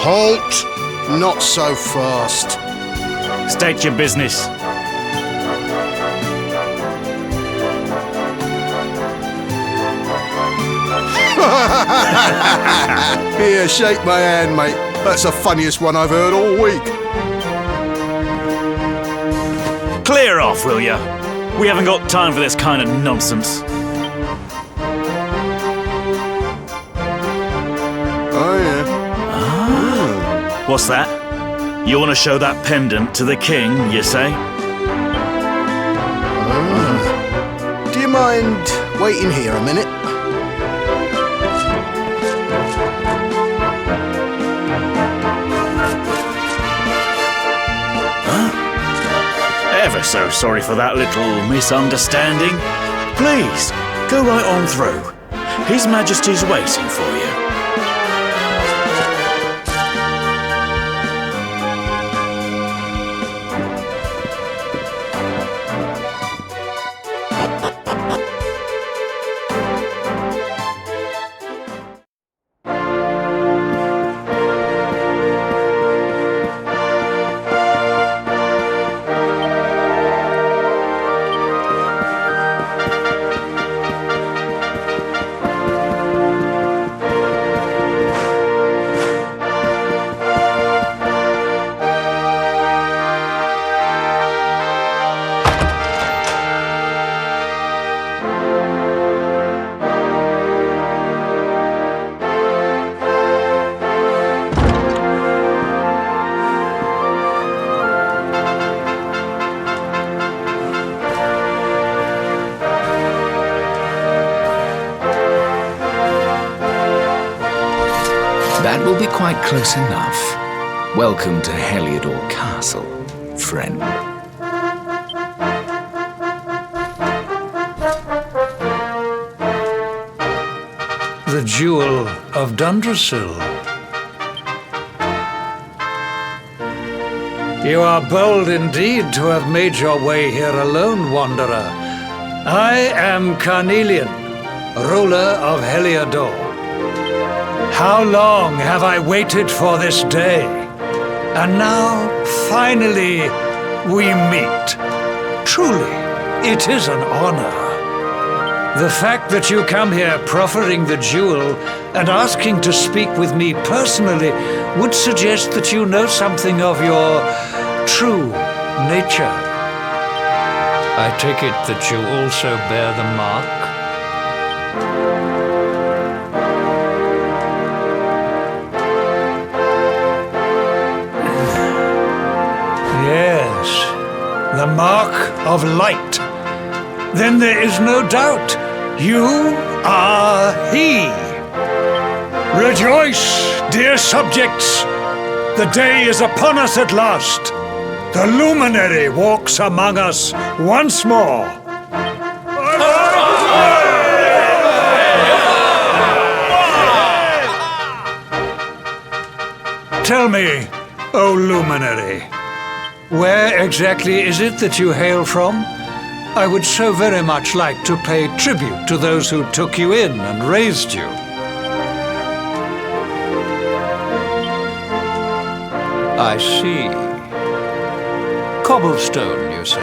Halt! Not so fast. State your business. Here, shake my hand, mate. That's the funniest one I've heard all week. Clear off, will ya? We haven't got time for this kind of nonsense. Oh, yeah. What's that? You want to show that pendant to the king, you say? Do you mind waiting here a minute? Ever so sorry for that little misunderstanding. Please, go right on through. His Majesty's waiting for you. That will be quite close enough. Welcome to Heliodor Castle, friend. The Jewel of Dundrasil. You are bold indeed to have made your way here alone, Wanderer. I am Carnelian, ruler of Heliodor. How long have I waited for this day? And now, finally, we meet. Truly, it is an honor. The fact that you come here proffering the jewel and asking to speak with me personally would suggest that you know something of your true nature. I take it that you also bear the mark? Yes, the mark of light. Then there is no doubt, you are he. Rejoice, dear subjects. The day is upon us at last. The luminary walks among us once more. Tell me, O luminary, where exactly is it that you hail from? I would so very much like to pay tribute to those who took you in and raised you. I see. Cobblestone, you say?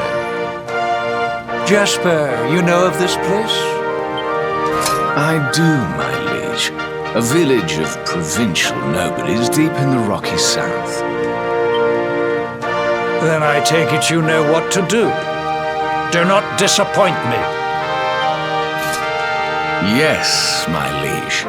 Jasper, you know of this place? I do, my liege. A village of provincial nobles deep in the rocky south. Then I take it you know what to do. Do not disappoint me. Yes, my liege.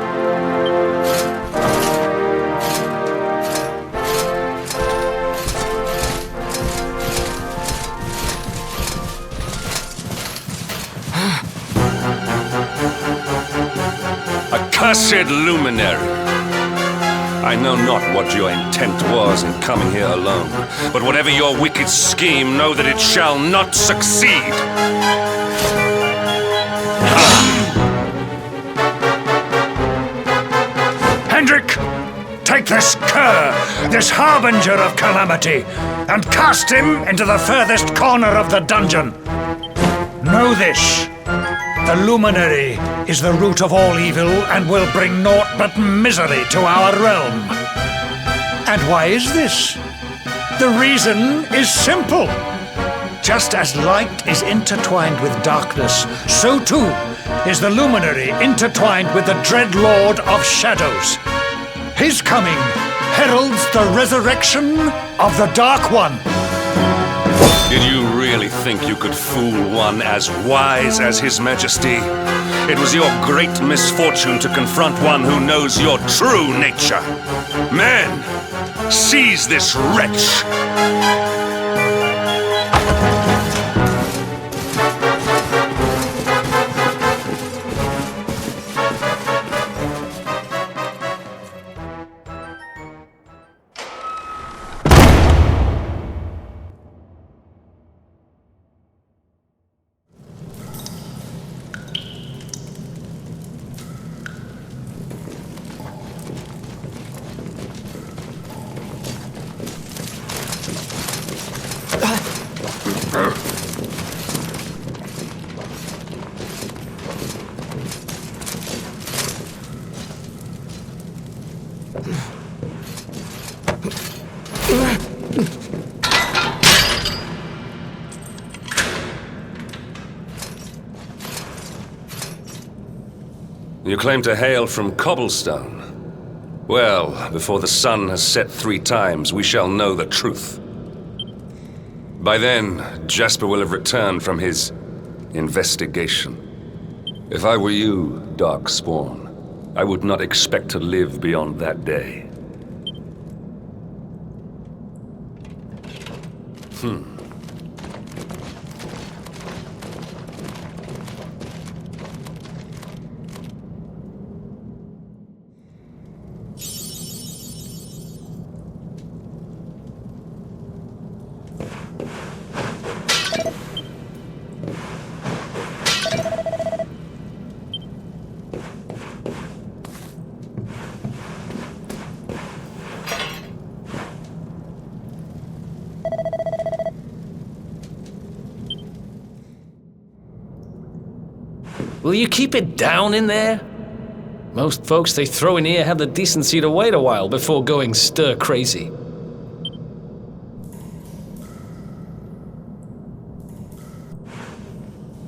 Accursed luminary! I know not what your intent was in coming here alone, but whatever your wicked scheme, know that it shall not succeed! Hendrik, take this cur, this harbinger of calamity, and cast him into the furthest corner of the dungeon. Know this. The luminary is the root of all evil and will bring naught but misery to our realm. And why is this? The reason is simple. Just as light is intertwined with darkness, so too is the Luminary intertwined with the dread Lord of Shadows. His coming heralds the resurrection of the Dark One. Did you really think you could fool one as wise as His Majesty? It was your great misfortune to confront one who knows your true nature. Men, seize this wretch! You claim to hail from Cobblestone. Well, before the sun has set 3 times, we shall know the truth. By then, Jasper will have returned from his investigation. If I were you, Darkspawn, I would not expect to live beyond that day. Will you keep it down in there? Most folks they throw in here have the decency to wait a while before going stir crazy.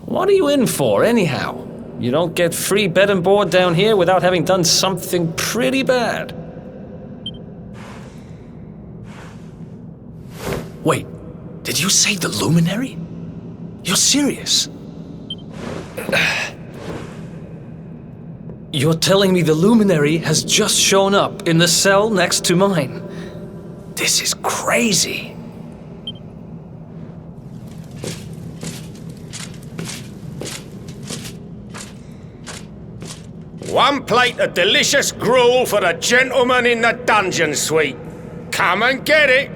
What are you in for, anyhow? You don't get free bed and board down here without having done something pretty bad. Wait, did you say the Luminary? You're serious? You're telling me the Luminary has just shown up in the cell next to mine? This is crazy. One plate of delicious gruel for the gentleman in the dungeon suite. Come and get it.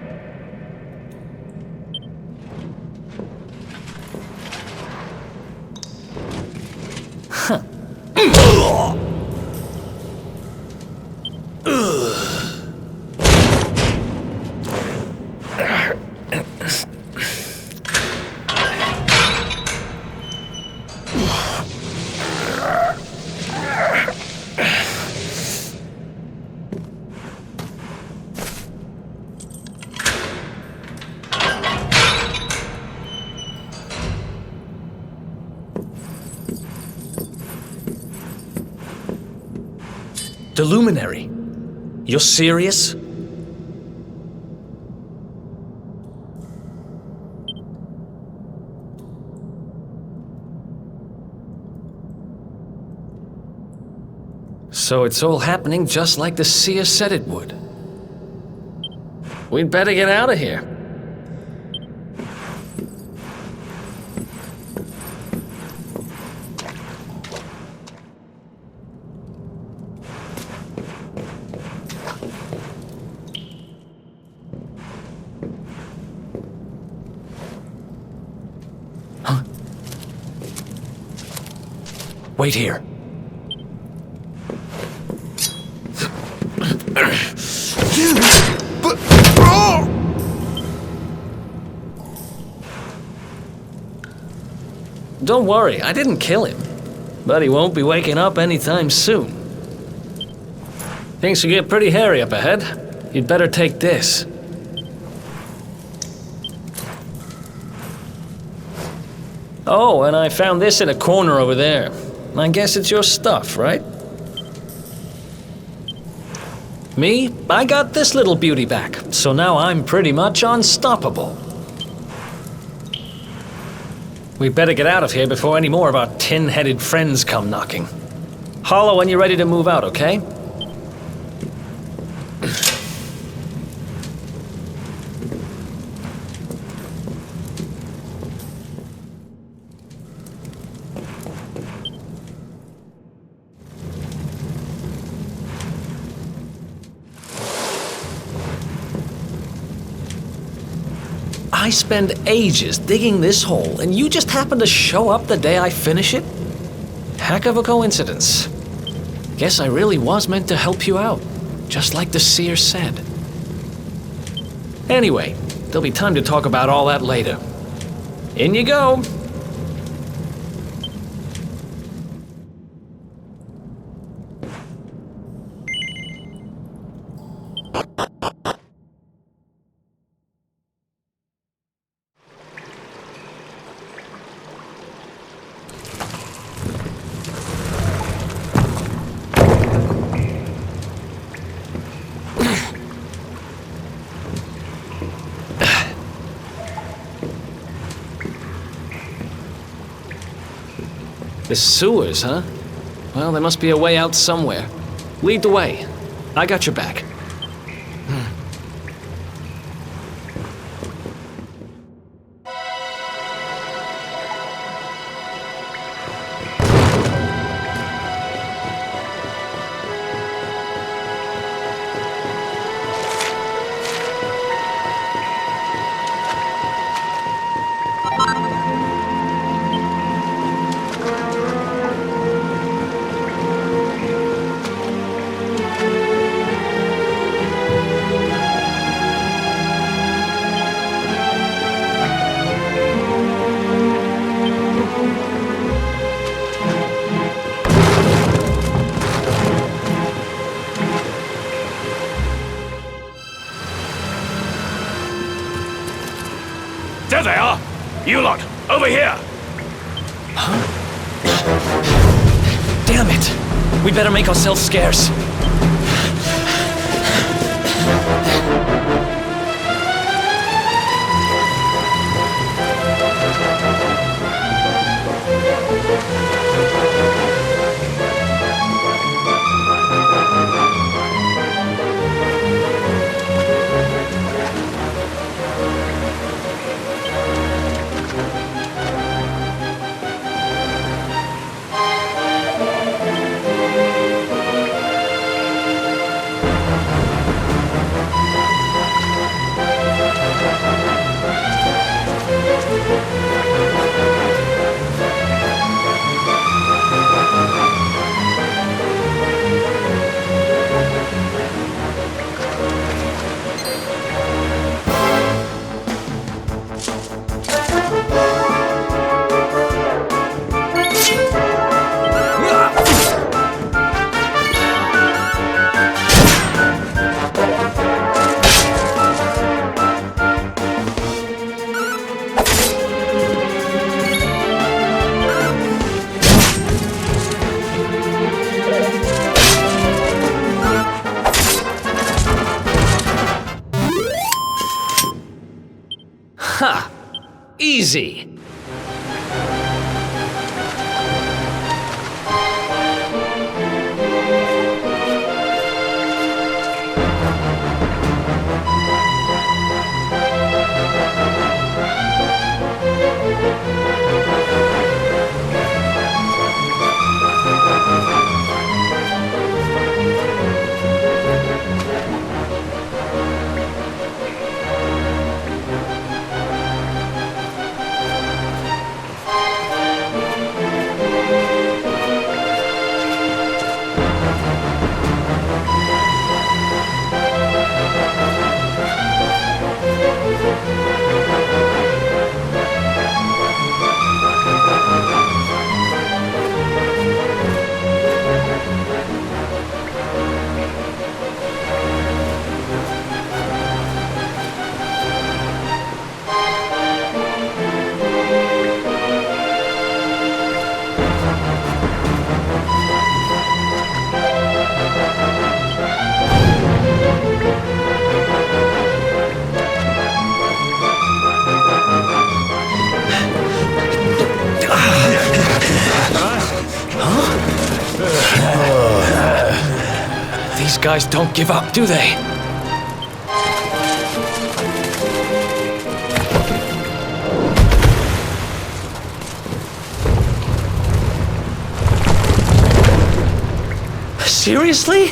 The Luminary? You're serious? So it's all happening just like the seer said it would. We'd better get out of here. Wait here. Don't worry, I didn't kill him. But he won't be waking up anytime soon. Things will get pretty hairy up ahead. you'd better take this. Oh, and I found this in a corner over there. I guess it's your stuff, right? Me, I got this little beauty back, so now I'm pretty much unstoppable. We better get out of here before any more of our tin-headed friends come knocking. Holler when you're ready to move out, okay? I spend ages digging this hole, and you just happen to show up the day I finish it? Heck of a coincidence. Guess I really was meant to help you out, just like the seer said. Anyway, there'll be time to talk about all that later. In you go. The sewers, huh? Well, there must be a way out somewhere. Lead the way. I got your back. There they are! You lot, over here! Huh? Damn it! We better make ourselves scarce. Ha! Easy! guys don't give up, do they? Seriously?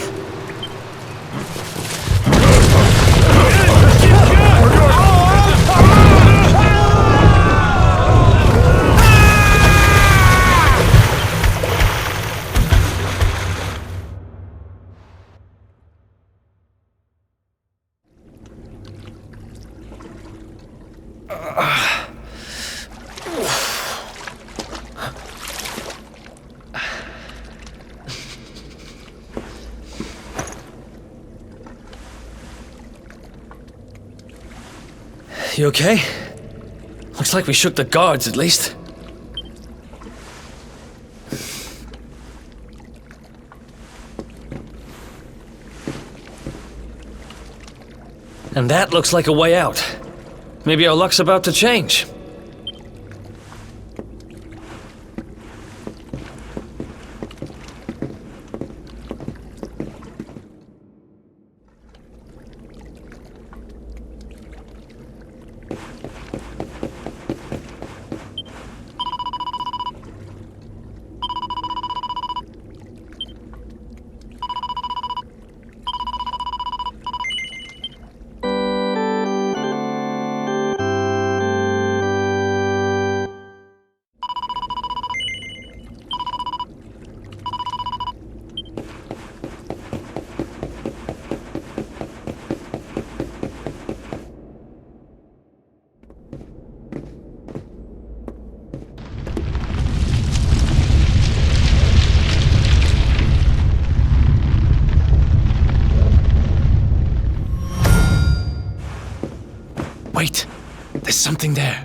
You okay? Looks like we shook the guards, at least. And that looks like a way out. Maybe our luck's about to change. Wait, there's something there.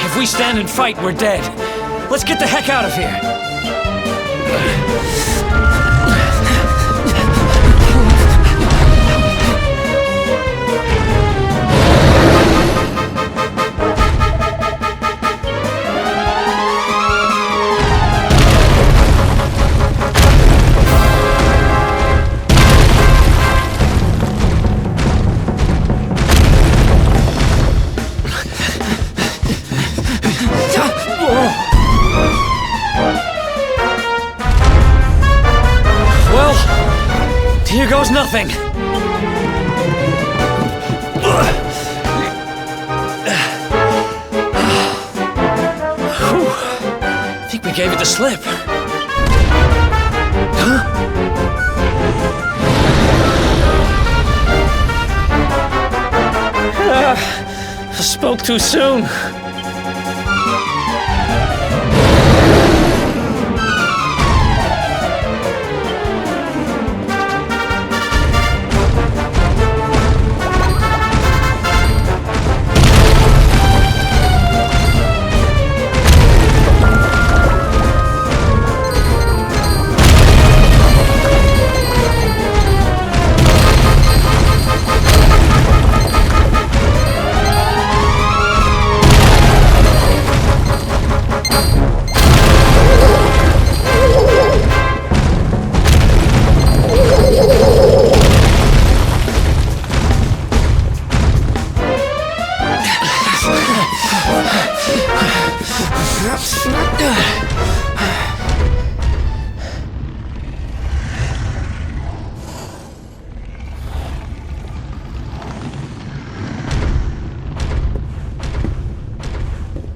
If we stand and fight, we're dead. Let's get the heck out of here. Here goes nothing. I think we gave it the slip. Huh? I spoke too soon.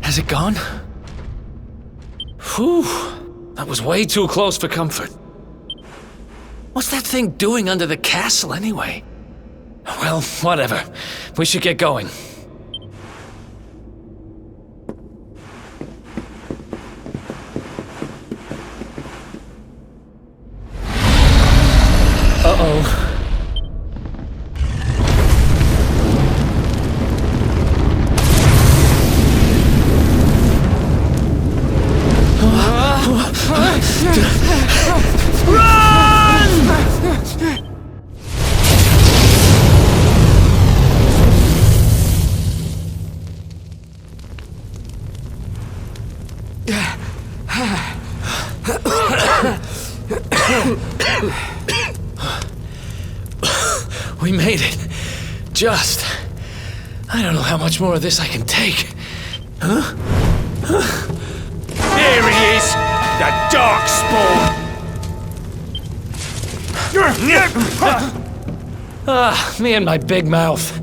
Has it gone? Whew, that was way too close for comfort. What's that thing doing under the castle anyway? Well, whatever. We should get going. Uh-oh. just. I don't know how much more of this I can take. Here he is! The Darkspawn! Me and my big mouth.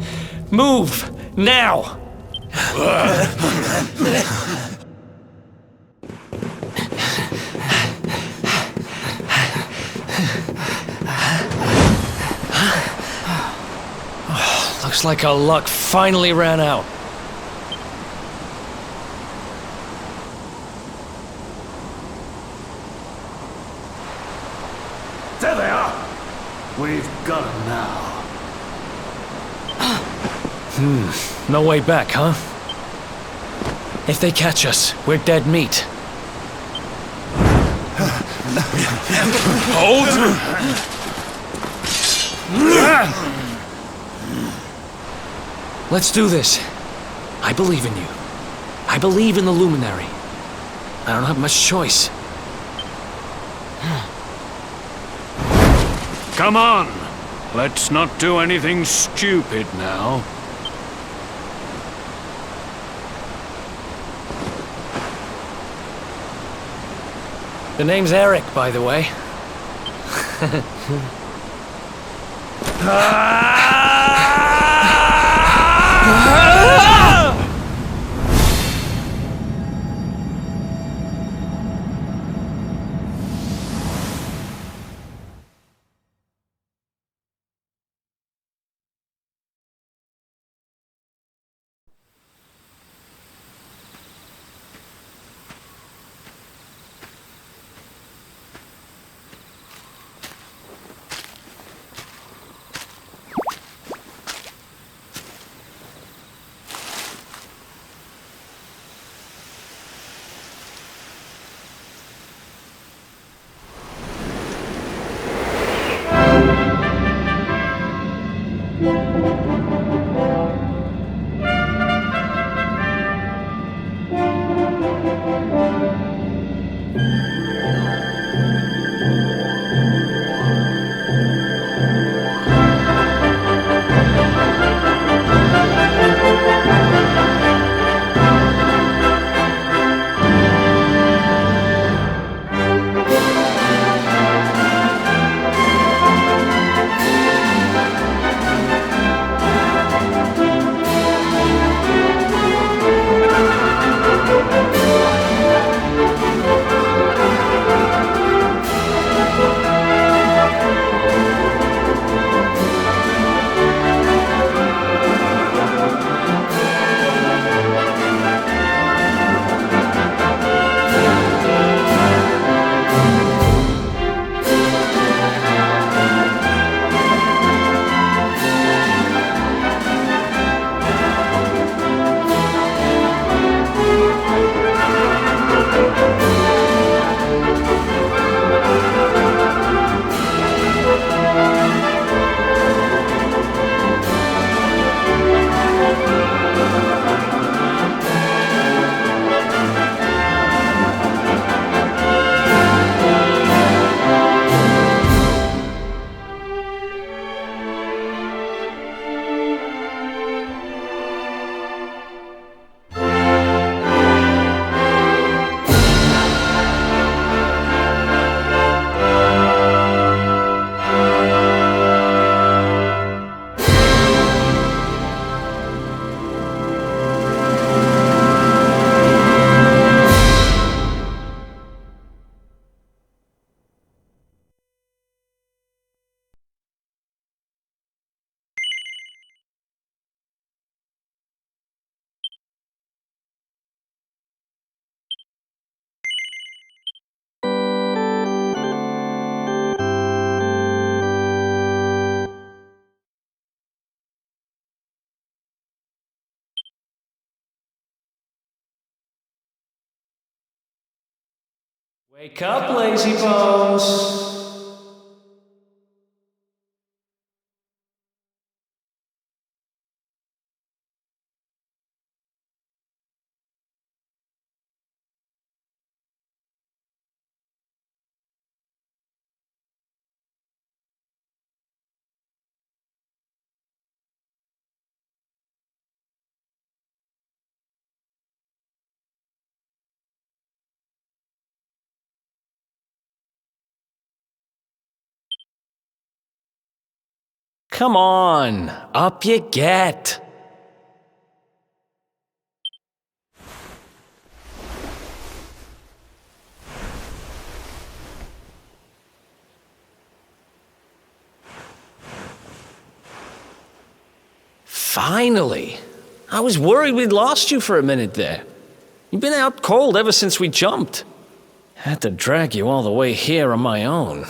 Move! Now! Looks like our luck finally ran out. There they are! We've got them now. No way back, huh? If they catch us, we're dead meat. Hold! Let's do this. I believe in you. I believe in the Luminary. I don't have much choice. Come on! Let's not do anything stupid now. The name's Eric, by the way. Wake up, lazy bones! Come on, up you get. Finally! I was worried we'd lost you for a minute there. You've been out cold ever since we jumped. Had to drag you all the way here on my own.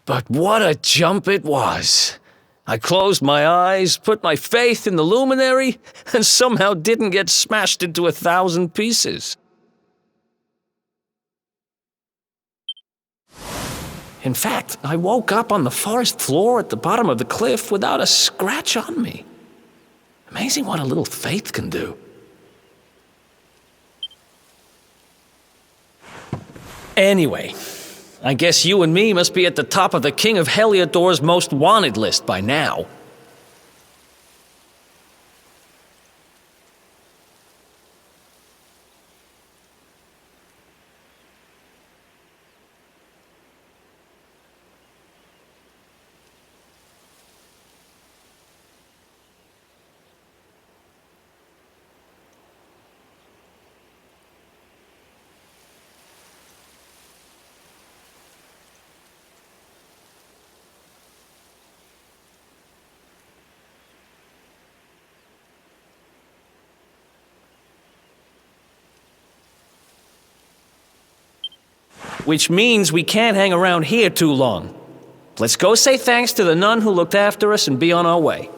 But what a jump it was! I closed my eyes, put my faith in the luminary, and somehow didn't get smashed into 1,000 pieces. In fact, I woke up on the forest floor at the bottom of the cliff without a scratch on me. Amazing what a little faith can do. Anyway, I guess you and me must be at the top of the King of Heliodor's most wanted list by now. Which means we can't hang around here too long. Let's go say thanks to the nun who looked after us and be on our way.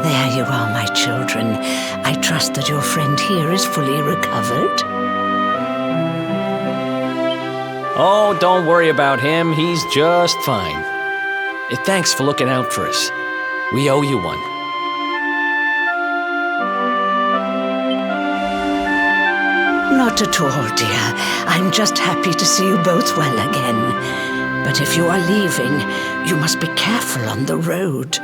There you are, my children. I trust that your friend here is fully recovered. Oh, don't worry about him. He's just fine. Thanks for looking out for us. We owe you one. Not at all, dear. I'm just happy to see you both well again. But if you are leaving, you must be careful on the road.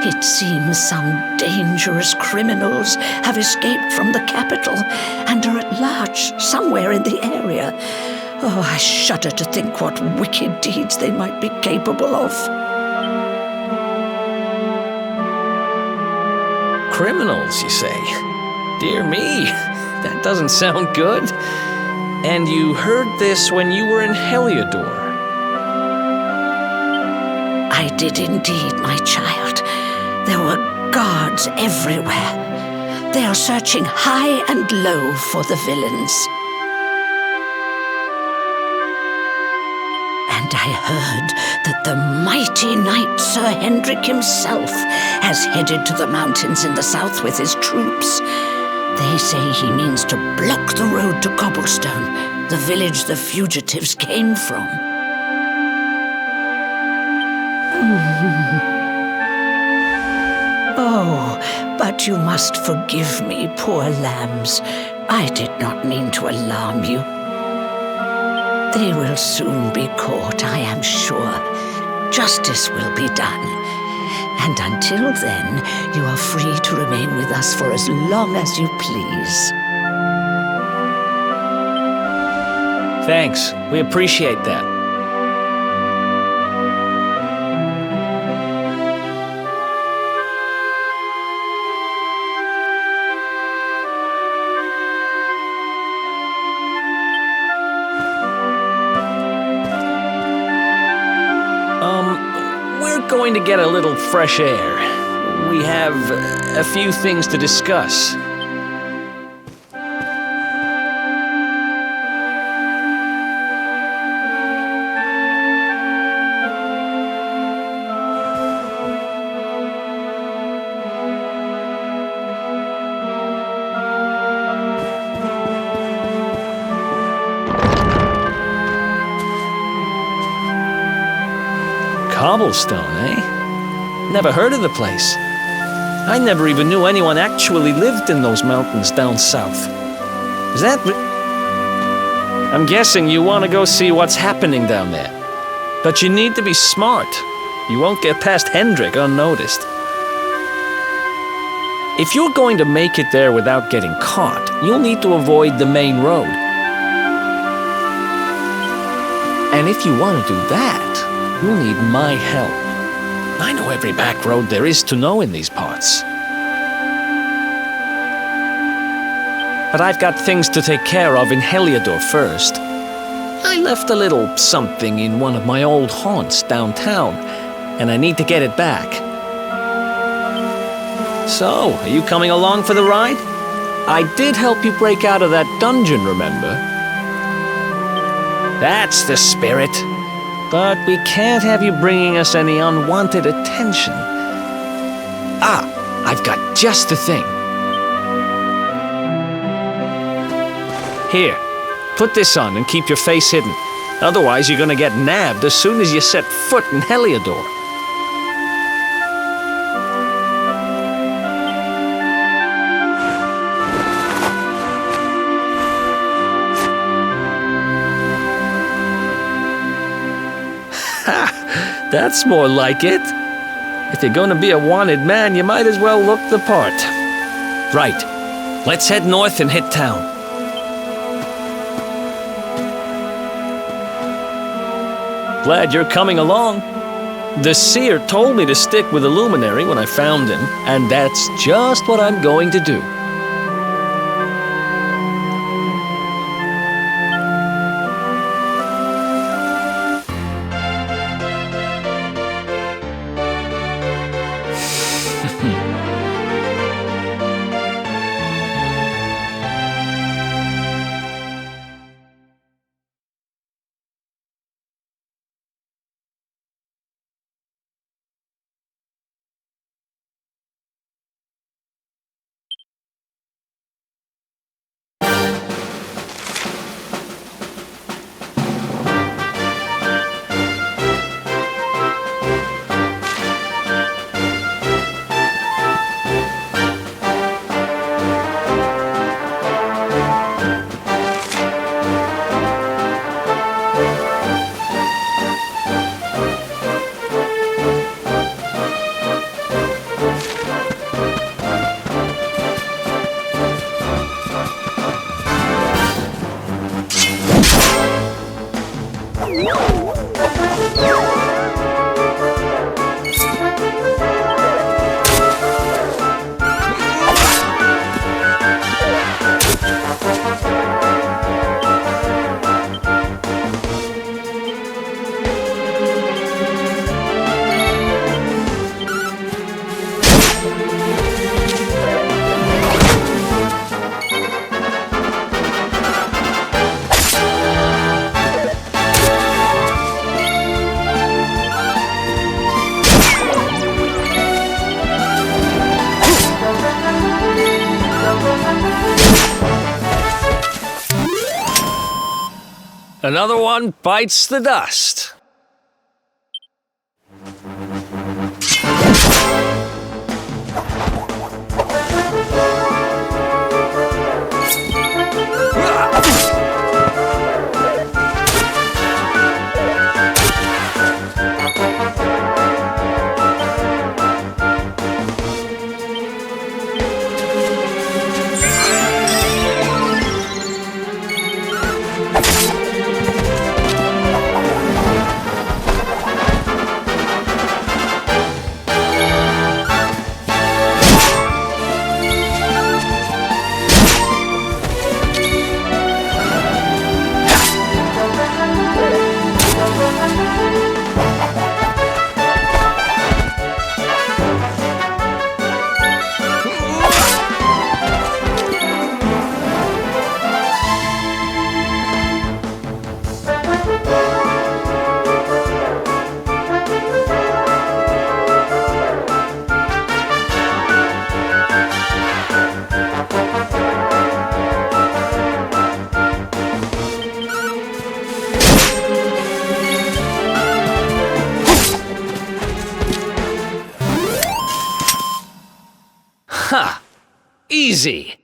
It seems some dangerous criminals have escaped from the capital and are at large somewhere in the area. Oh, I shudder to think what wicked deeds they might be capable of. Criminals, you say? Dear me, that doesn't sound good. And you heard this when you were in Heliodor. I did indeed, my child. There were guards everywhere. They are searching high and low for the villains. And I heard that the mighty knight Sir Hendrik himself has headed to the mountains in the south with his troops. They say he means to block the road to Cobblestone, the village the fugitives came from. Oh, but you must forgive me, poor lambs. I did not mean to alarm you. They will soon be caught, I am sure. Justice will be done. And until then, you are free to remain with us for as long as you please. Thanks. We appreciate that. We're going to get a little fresh air. We have a few things to discuss. Cobblestone, eh? Never heard of the place. I never even knew anyone actually lived in those mountains down south. Is that... I'm guessing you want to go see what's happening down there. But you need to be smart. You won't get past Hendrik unnoticed. If you're going to make it there without getting caught, you'll need to avoid the main road. And if you want to do that, you'll need my help. I know every back road there is to know in these parts. But I've got things to take care of in Heliodor first. I left a little something in one of my old haunts downtown, and I need to get it back. So, are you coming along for the ride? I did help you break out of that dungeon, remember? That's the spirit. But we can't have you bringing us any unwanted attention. Ah, I've got just the thing. Here, put this on and keep your face hidden. Otherwise, you're gonna get nabbed as soon as you set foot in Heliodor. Ha! That's more like it. If you're gonna be a wanted man, you might as well look the part. Right. Let's head north and hit town. Glad you're coming along. The seer told me to stick with the luminary when I found him, and that's just what I'm going to do. Another one bites the dust. Easy!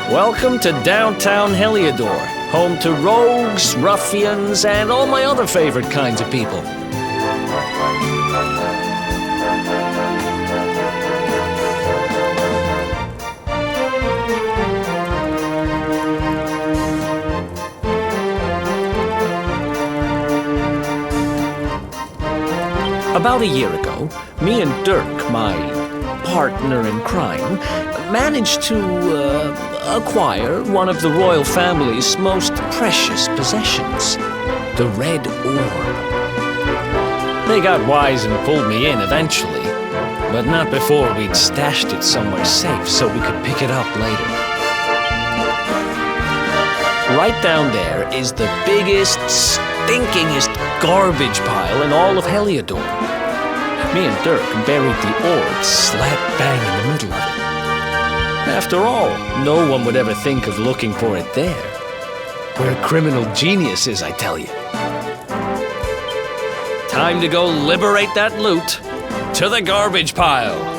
Welcome to downtown Heliodor, home to rogues, ruffians, and all my other favorite kinds of people. About a year ago, me and Dirk, my partner in crime, managed to acquire one of the royal family's most precious possessions, the Red Orb. They got wise and pulled me in eventually, but not before we'd stashed it somewhere safe so we could pick it up later. Right down there is the biggest, stinkingest garbage pile in all of Heliodor. Me and Dirk buried the orb slap bang in the middle of it. After all, no one would ever think of looking for it there. We're criminal geniuses, I tell you. Time to go liberate that loot. To the garbage pile.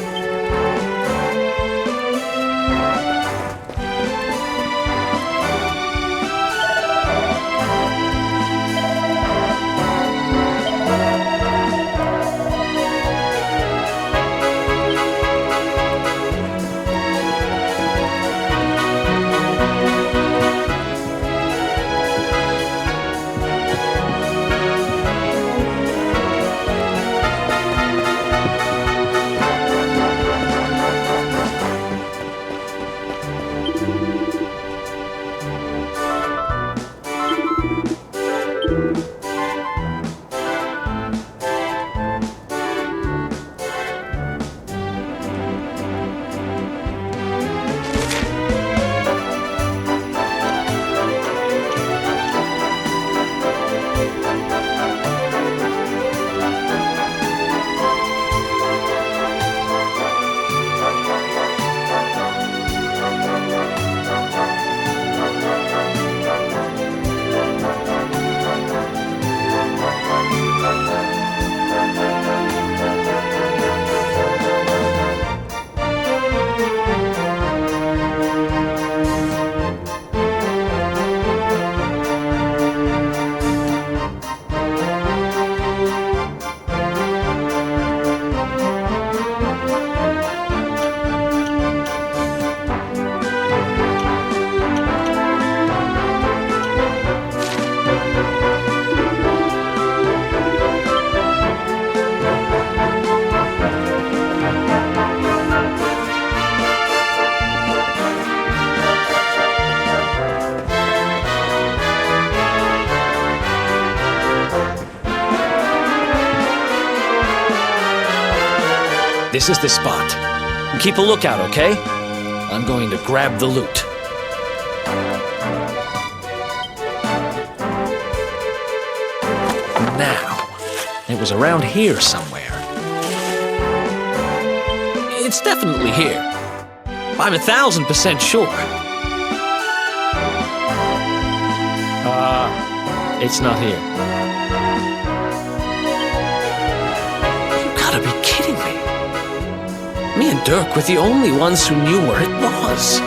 this is the spot. Keep a lookout, okay? I'm going to grab the loot. Now, it was around here somewhere. It's definitely here. I'm 1,000% sure. It's not here. You gotta be kidding me. Me and Dirk were the only ones who knew where it was.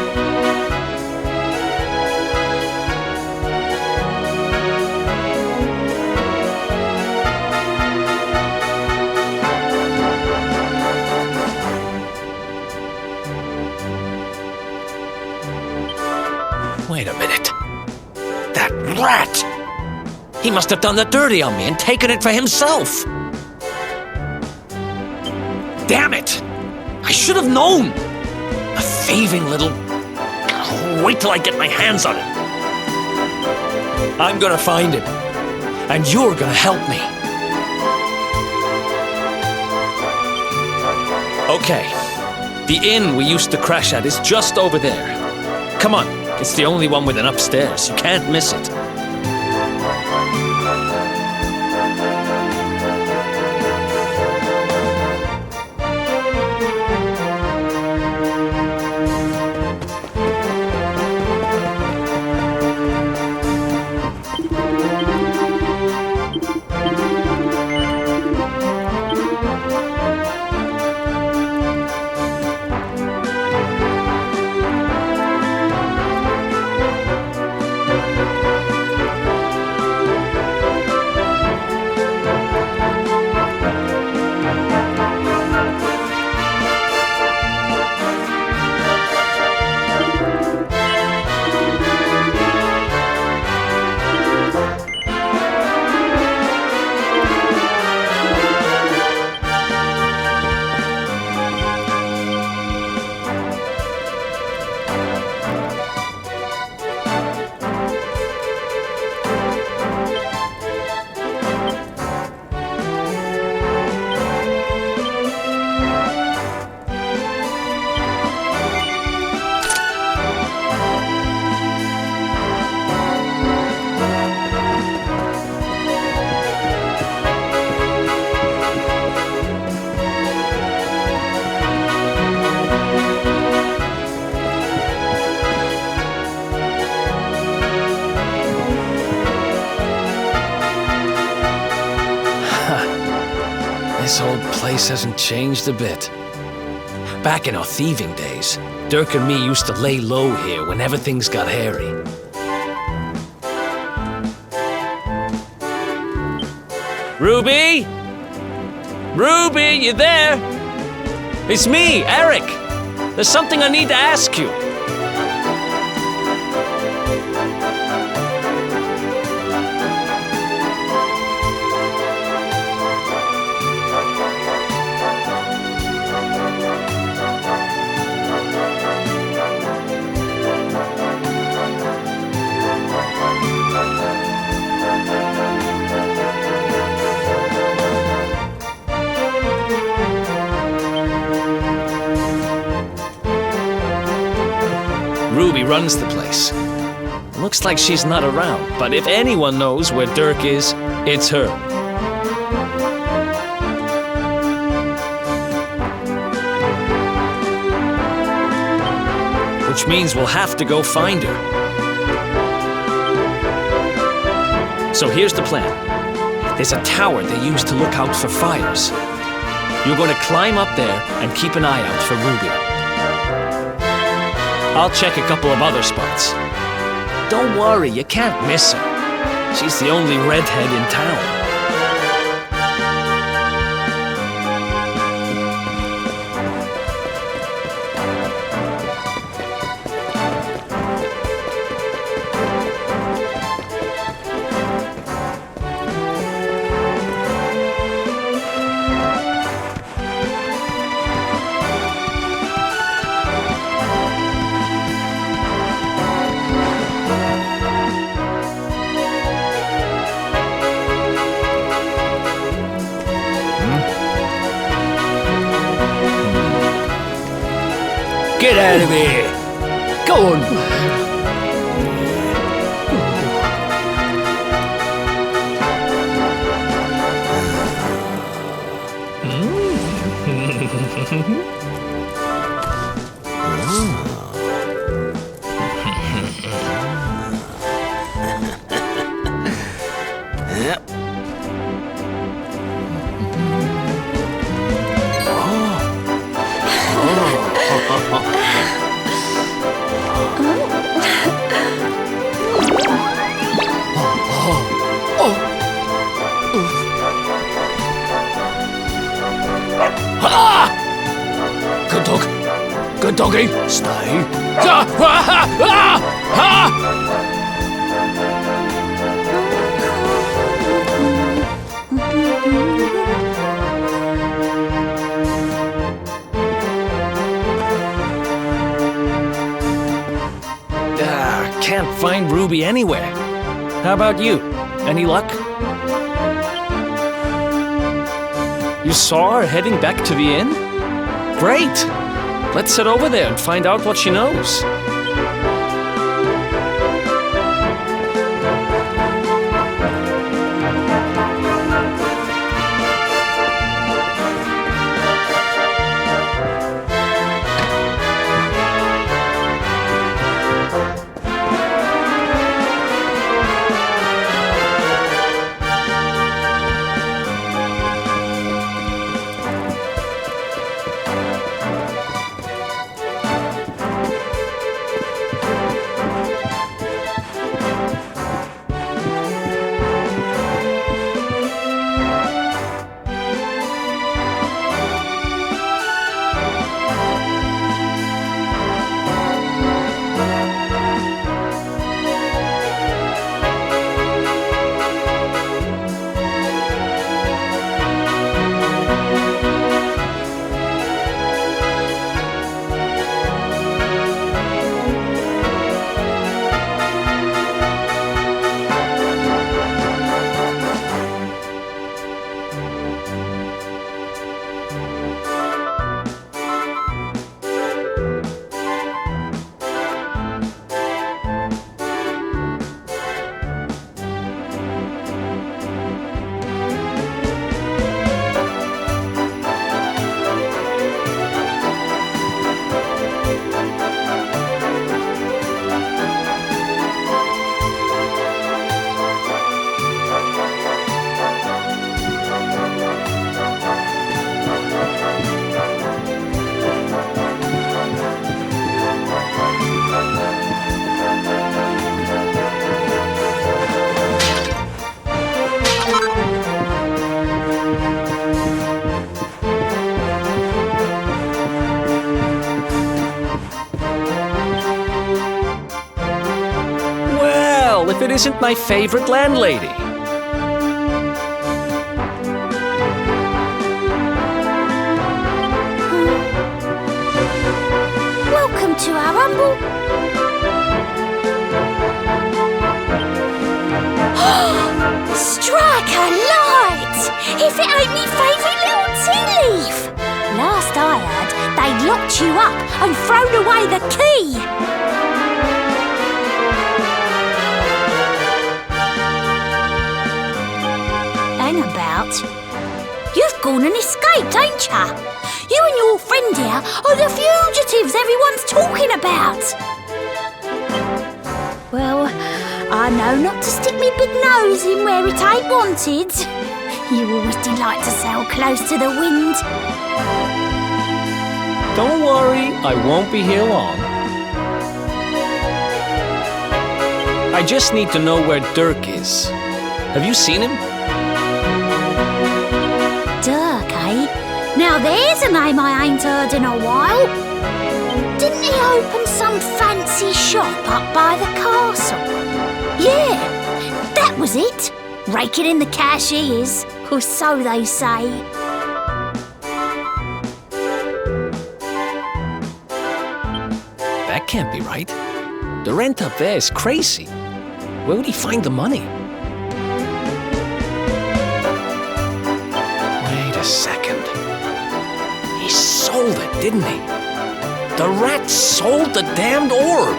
Wait a minute. That rat! He must have done the dirty on me and taken it for himself. Damn it! I should have known! A thieving little... Wait till I get my hands on it. I'm gonna find it. And you're gonna help me. Okay. The inn we used to crash at is just over there. Come on. It's the only one with an upstairs. You can't miss it. This whole place hasn't changed a bit. Back in our thieving days, Dirk and me used to lay low here whenever things got hairy. Ruby? Ruby, you there? It's me, Eric. There's something I need to ask you. Ruby runs the place. Looks like she's not around, but if anyone knows where Dirk is, it's her. Which means we'll have to go find her. So here's the plan. There's a tower they use to look out for fires. You're going to climb up there and keep an eye out for Ruby. I'll check a couple of other spots. Don't worry, you can't miss her. She's the only redhead in town. out of here. Go on. Good dog. Good doggy. Stay. Ah, ah, ah, ah. Can't find Ruby anywhere. How about you? Any luck? You saw her heading back to the inn? Great! Let's head over there and find out what she knows. If it isn't my favorite landlady. Welcome to our humble... Strike a light! If it ain't me favourite little tea leaf! Last I heard, they'd locked you up and thrown away the key! About. You've gone and escaped, ain't ya? You and your friend here are the fugitives everyone's talking about. Well, I know not to stick me big nose in where it ain't wanted. You always delight to sail close to the wind. Don't worry, I won't be here long. I just need to know where Dirk is. Have you seen him? Dirk, eh? Now there's a name I ain't heard in a while. Didn't he open some fancy shop up by the castle? Yeah, that was it. Raking in the cash he is, or so they say. That can't be right. The rent up there is crazy. Where would he find the money? Wait a second. He sold it, didn't he? The rat sold the damned orb.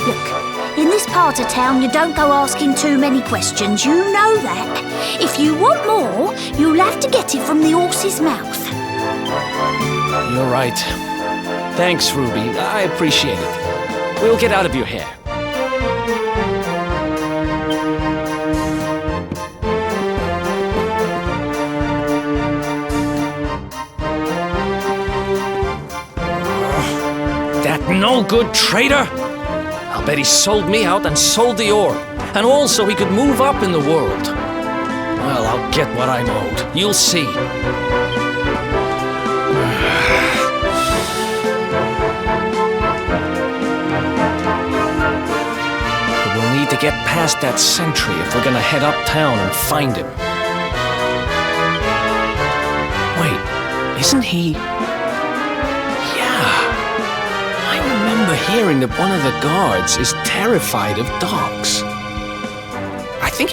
Look, in this part of town, you don't go asking too many questions. You know that. If you want more, you'll have to get it from the horse's mouth. You're right. Thanks, Ruby. I appreciate it. We'll get out of your hair. That no-good traitor! I'll bet he sold me out and sold the orb. And also he could move up in the world. Well, I'll get what I'm owed. You'll see. But we'll need to get past that sentry if we're gonna head uptown and find him. Wait, isn't he... I remember hearing that one of the guards is terrified of dogs. I think...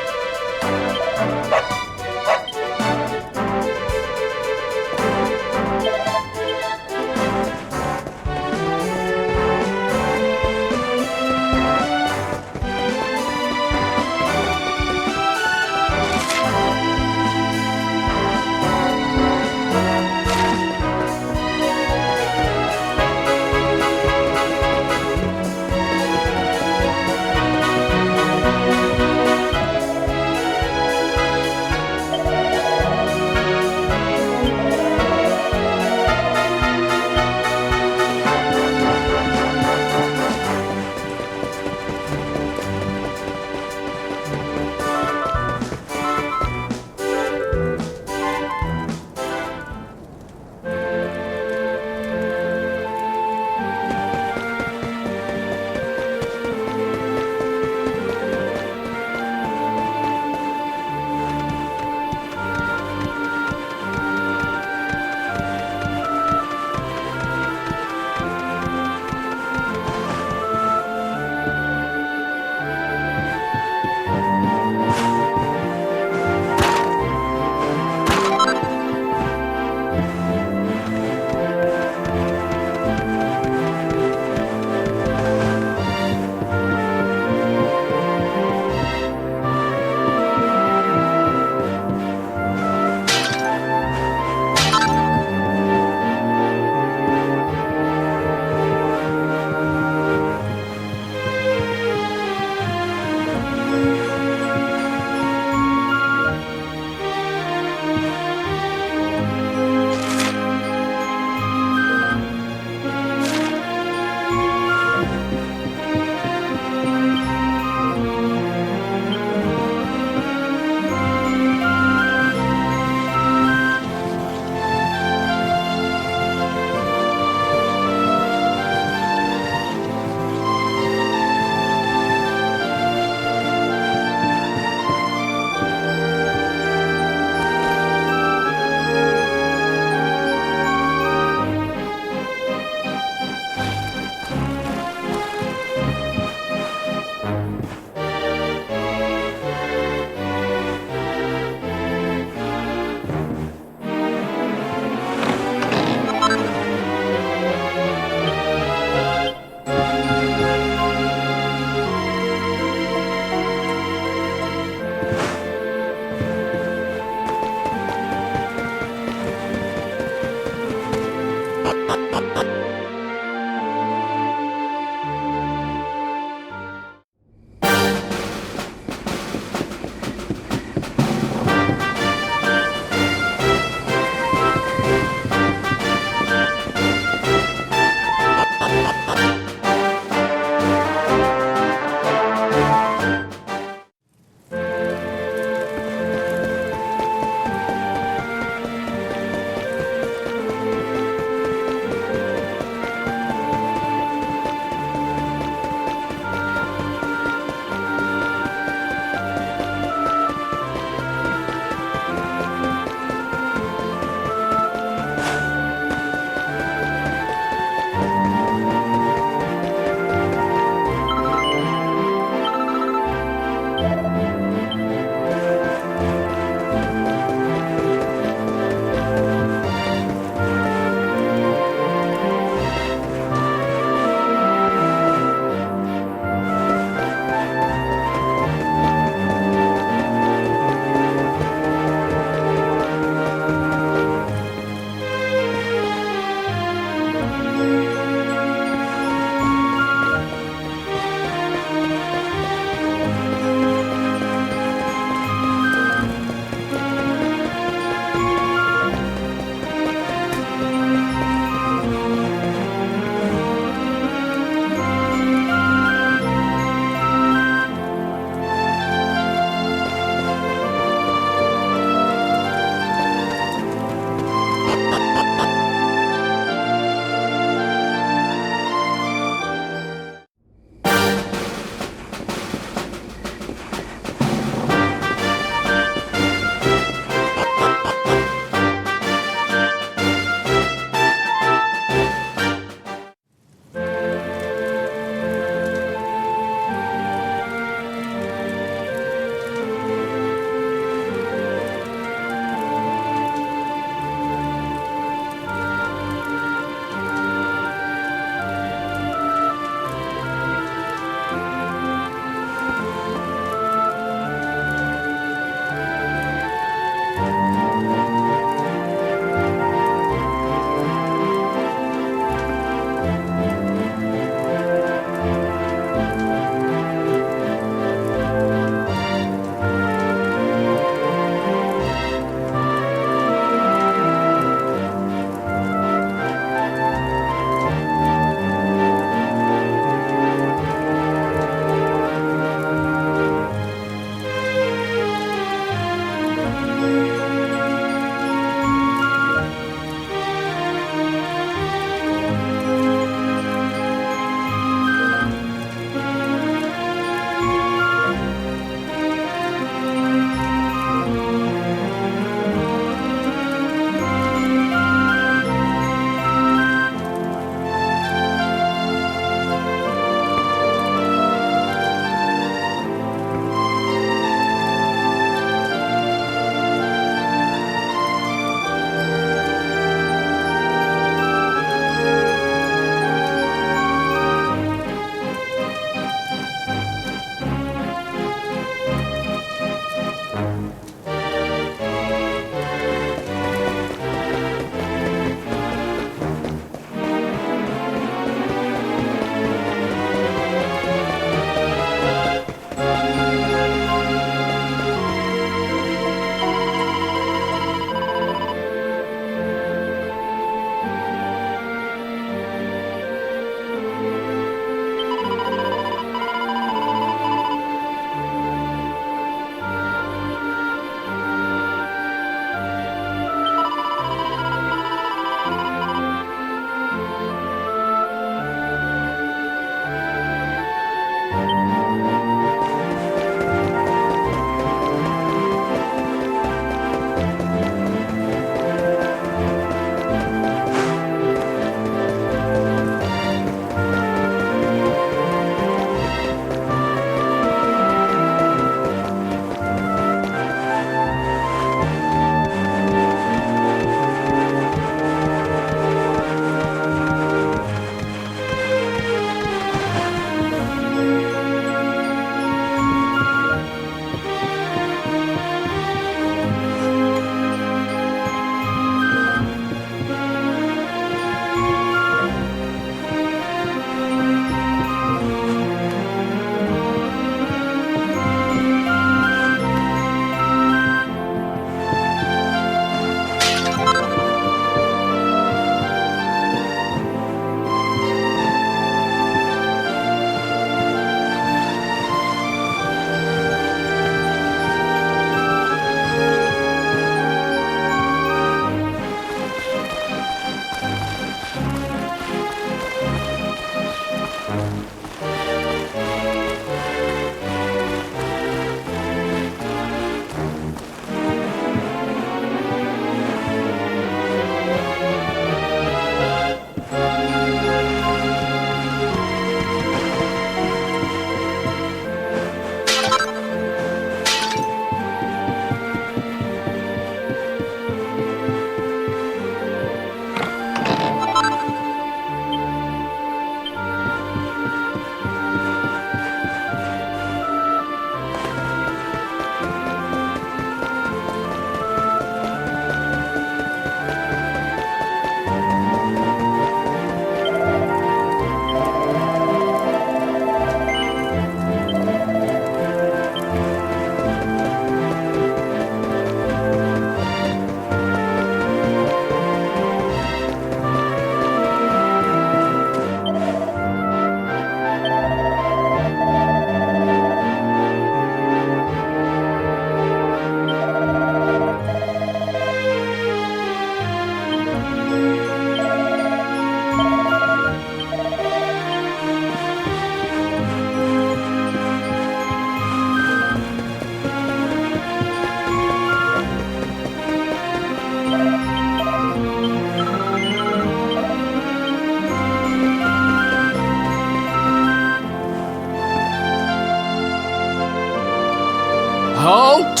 Halt!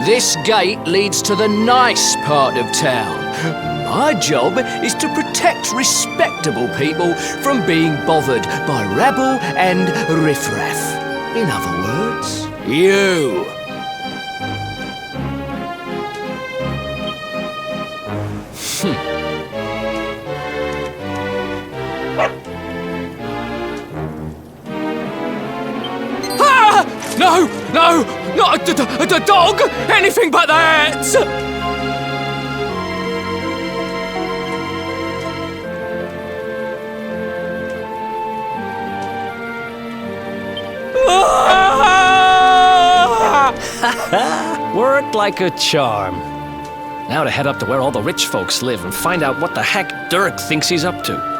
This gate leads to the nice part of town. My job is to protect respectable people from being bothered by rabble and riffraff. In other words, you. Ah! No! No! Not a dog! Anything but that! Worked like a charm. Now to head up to where all the rich folks live and find out what the heck Dirk thinks he's up to.